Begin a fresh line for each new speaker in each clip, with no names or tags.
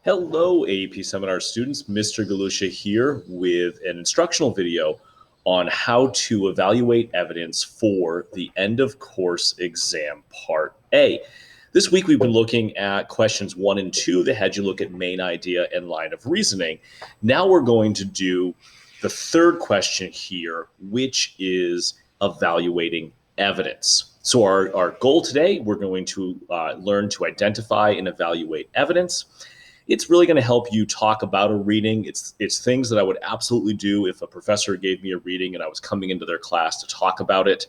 Hello, AEP Seminar students. Mr. Galusha here with an instructional video on how to evaluate evidence for the end of course exam part A. This week we've been looking at questions 1 and 2 that had you look at main idea and line of reasoning. Now we're going to do the third question here, which is evaluating evidence. So our goal today, we're going to learn to identify and evaluate evidence. It's really going to help you talk about a reading. It's things that I would absolutely do if a professor gave me a reading and I was coming into their class to talk about it.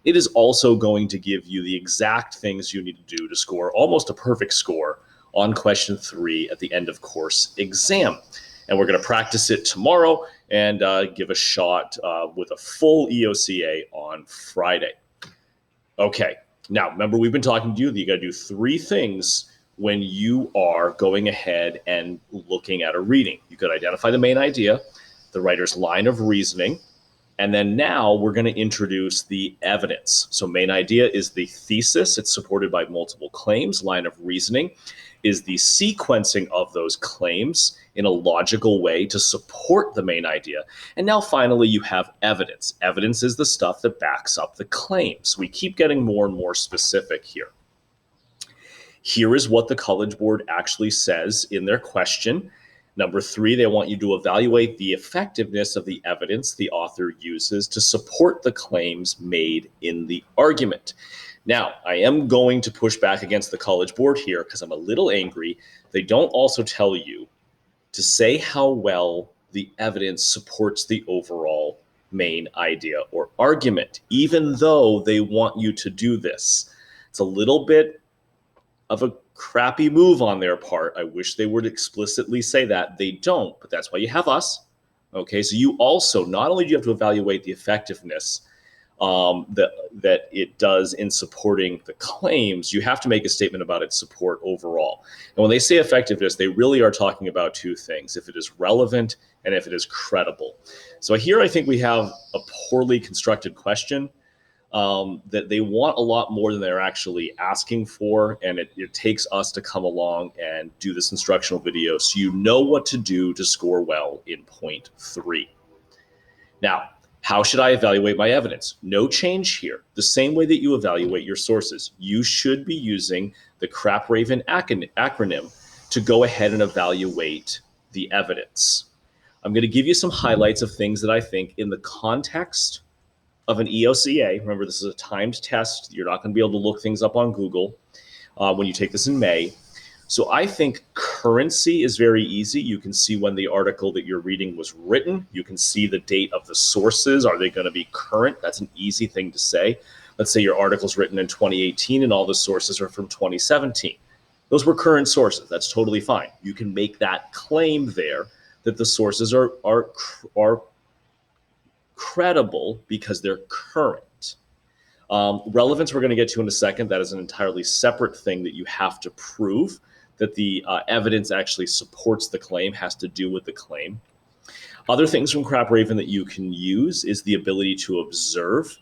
It is also going to give you the exact things you need to do to score almost a perfect score on question 3 at the end of course exam. And we're going to practice it tomorrow and give a shot with a full EOCA on Friday. Okay, now remember we've been talking to you that you got to do 3 things when you are going ahead and looking at a reading. You could identify the main idea, the writer's line of reasoning, and then now we're going to introduce the evidence. So main idea is the thesis. It's supported by multiple claims. Line of reasoning is the sequencing of those claims in a logical way to support the main idea. And now finally you have evidence. Evidence is the stuff that backs up the claims. We keep getting more and more specific here. Here is what the College Board actually says in their question. Number 3, they want you to evaluate the effectiveness of the evidence the author uses to support the claims made in the argument. Now, I am going to push back against the College Board here because I'm a little angry. They don't also tell you to say how well the evidence supports the overall main idea or argument, even though they want you to do this. It's a little bit of a crappy move on their part. I wish they would explicitly say that. They don't, but that's why you have us. Okay, so you also, not only do you have to evaluate the effectiveness that it does in supporting the claims, you have to make a statement about its support overall. And when they say effectiveness, they really are talking about 2 things: if it is relevant and if it is credible. So here I think we have a poorly constructed question. That they want a lot more than they're actually asking for, and it takes us to come along and do this instructional video so you know what to do to score well in point 3. Now, how should I evaluate my evidence? No change here. The same way that you evaluate your sources. You should be using the CRAP-RAVEN acronym to go ahead and evaluate the evidence. I'm going to give you some highlights of things that I think in the context of an EOCA. Remember, this is a timed test. You're not going to be able to look things up on Google when you take this in May. So I think currency is very easy. You can see when the article that you're reading was written. You can see the date of the sources. Are they going to be current? That's an easy thing to say. Let's say your article's written in 2018 and all the sources are from 2017. Those were current sources. That's totally fine. You can make that claim there that the sources are credible because they're current. Relevance we're going to get to in a second. That is an entirely separate thing that you have to prove that the evidence actually supports the claim, has to do with the claim. Other things from CRAP-RAVEN that you can use is the ability to observe.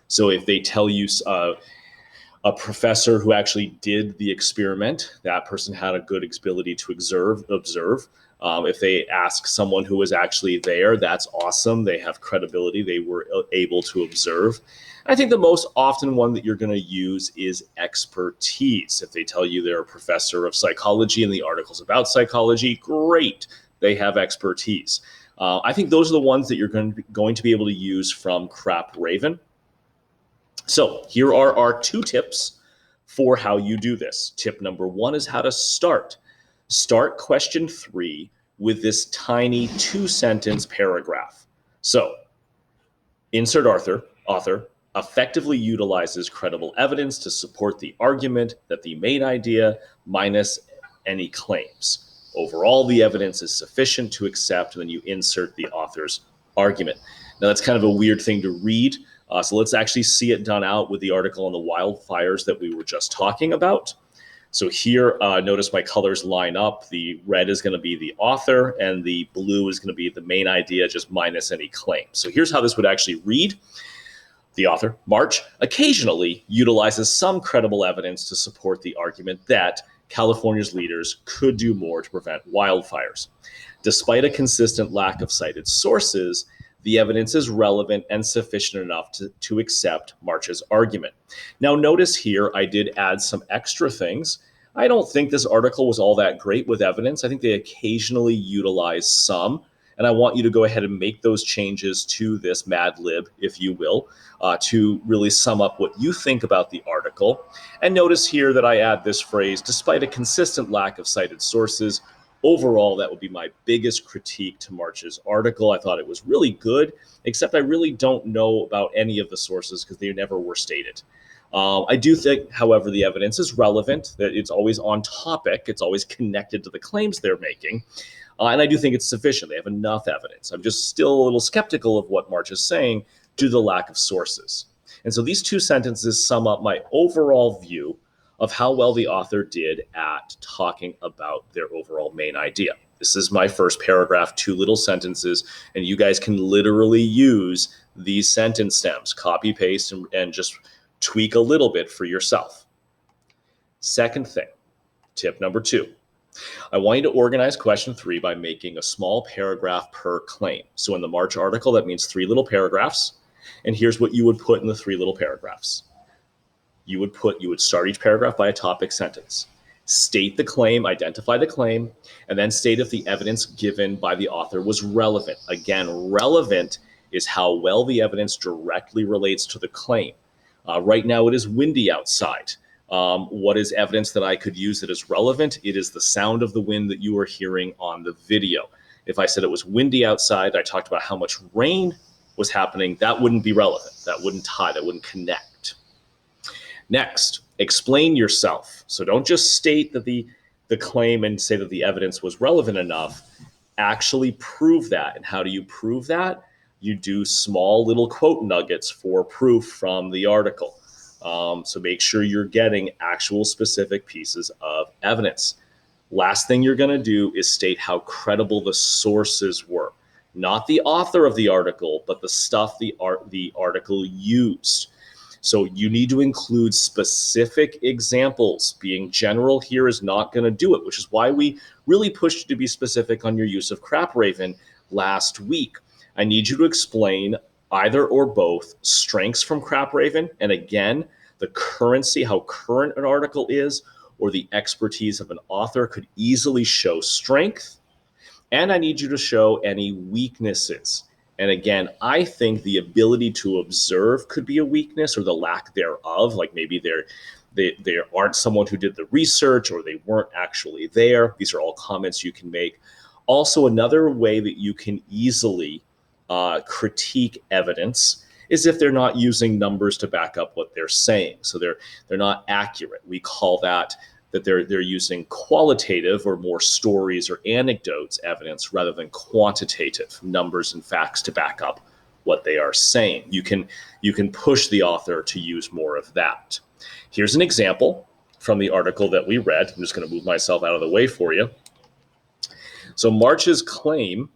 So if they tell you a professor who actually did the experiment, that person had a good ability to observe. If they ask someone who was actually there, that's awesome. They have credibility. They were able to observe. I think the most often one that you're going to use is expertise. If they tell you they're a professor of psychology and the article's about psychology, great. They have expertise. I think those are the ones that you're going to be able to use from CRAP-RAVEN. So here are our 2 tips for how you do this. Tip number 1 is how to start. Start question 3 with this tiny 2-sentence paragraph. So, insert author effectively utilizes credible evidence to support the argument that the main idea minus any claims. Overall, the evidence is sufficient to accept, and then you insert the author's argument. Now, that's kind of a weird thing to read. So let's actually see it done out with the article on the wildfires that we were just talking about. So here, notice my colors line up. The red is going to be the author, and the blue is going to be the main idea, just minus any claim. So here's how this would actually read. The author, March, occasionally utilizes some credible evidence to support the argument that California's leaders could do more to prevent wildfires. Despite a consistent lack of cited sources, the evidence is relevant and sufficient enough to accept March's argument. Now, notice here I did add some extra things. I don't think this article was all that great with evidence. I think they occasionally utilize some, and I want you to go ahead and make those changes to this Mad Lib, if you will, to really sum up what you think about the article. And notice here that I add this phrase, despite a consistent lack of cited sources. Overall, that would be my biggest critique to March's article. I thought it was really good, except I really don't know about any of the sources because they never were stated. I do think, however, the evidence is relevant, that it's always on topic, it's always connected to the claims they're making. And I do think it's sufficient. They have enough evidence. I'm just still a little skeptical of what March is saying due to the lack of sources. And so these two sentences sum up my overall view of how well the author did at talking about their overall main idea. This is my first paragraph, 2 little sentences, and you guys can literally use these sentence stems, copy, paste, and just tweak a little bit for yourself. Second thing, tip number 2. I want you to organize question 3 by making a small paragraph per claim. So in the March article, that means 3 little paragraphs. And here's what you would put in the 3 little paragraphs. You would start each paragraph by a topic sentence. State the claim, identify the claim, and then state if the evidence given by the author was relevant. Again, relevant is how well the evidence directly relates to the claim. Right now it is windy outside. What is evidence that I could use that is relevant? It is the sound of the wind that you are hearing on the video. If I said it was windy outside, I talked about how much rain was happening, that wouldn't be relevant. That wouldn't tie, that wouldn't connect. Next, explain yourself. So don't just state that the claim and say that the evidence was relevant enough. Actually prove that. And how do you prove that? You do small little quote nuggets for proof from the article. So make sure you're getting actual specific pieces of evidence. Last thing you're going to do is state how credible the sources were. Not the author of the article, but the stuff the article used. So you need to include specific examples. Being general here is not going to do it, which is why we really pushed you to be specific on your use of crap raven last week. I need you to explain either or both strengths from crap raven, and again, the currency, how current an article is, or the expertise of an author could easily show strength. And I need you to show any weaknesses. And again, I think the ability to observe could be a weakness, or the lack thereof. Like maybe they aren't someone who did the research, or they weren't actually there. These are all comments you can make. Also, another way that you can easily critique evidence is if they're not using numbers to back up what they're saying. So they're not accurate. We call that they're using qualitative or more stories or anecdotes evidence rather than quantitative numbers and facts to back up what they are saying. You can push the author to use more of that. Here's an example from the article that we read. I'm just going to move myself out of the way for you. So March's claim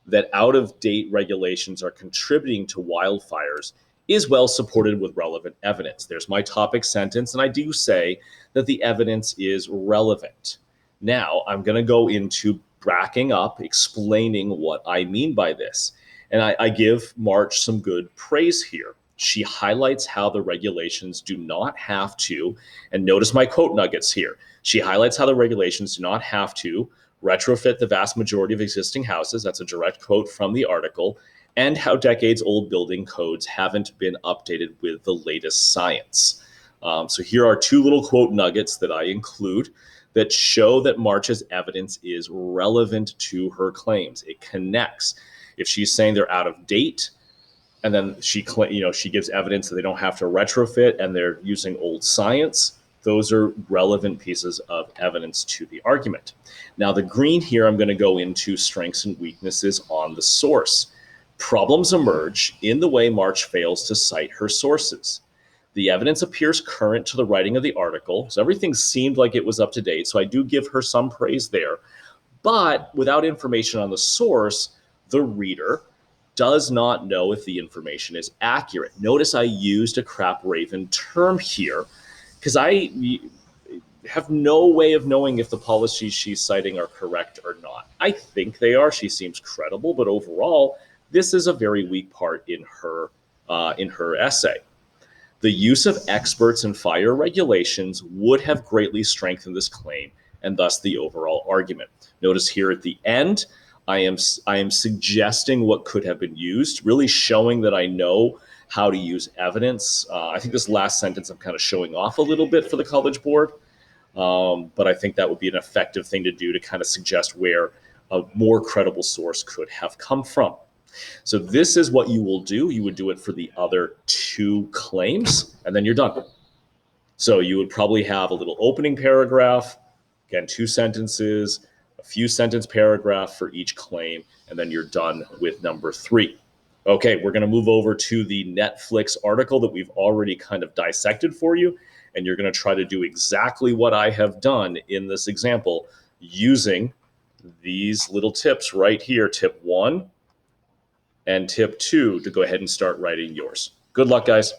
that out-of-date regulations are contributing to wildfires is well supported with relevant evidence. There's my topic sentence, and I do say that the evidence is relevant. Now, I'm going to go into backing up, explaining what I mean by this. And I give March some good praise here. She highlights how the regulations do not have to, and notice my quote nuggets here. She highlights how the regulations do not have to retrofit the vast majority of existing houses. That's a direct quote from the article. And how decades-old building codes haven't been updated with the latest science. So here are 2 little quote nuggets that I include that show that March's evidence is relevant to her claims. It connects. If she's saying they're out of date, and then she gives evidence that they don't have to retrofit and they're using old science, those are relevant pieces of evidence to the argument. Now, the green here, I'm going to go into strengths and weaknesses on the source. Problems emerge in the way March fails to cite her sources. The evidence appears current to the writing of the article, so everything seemed like it was up to date, so I do give her some praise there. But without information on the source, the reader does not know if the information is accurate. Notice I used a crap raven term here, because have no way of knowing if the policies she's citing are correct or not. I think they are. She seems credible, but overall, this is a very weak part in her essay. The use of experts in fire regulations would have greatly strengthened this claim and thus the overall argument. Notice here at the end, I am suggesting what could have been used, really showing that I know how to use evidence. I think this last sentence I'm kind of showing off a little bit for the College Board, but I think that would be an effective thing to do to kind of suggest where a more credible source could have come from. So this is what you will do. You would do it for the other two claims, and then you're done. So you would probably have a little opening paragraph, again, 2 sentences, a few sentence paragraph for each claim, and then you're done with number 3. Okay, we're going to move over to the Netflix article that we've already kind of dissected for you, and you're going to try to do exactly what I have done in this example using these little tips right here, tip 1 and tip 2, to go ahead and start writing yours. Good luck, guys.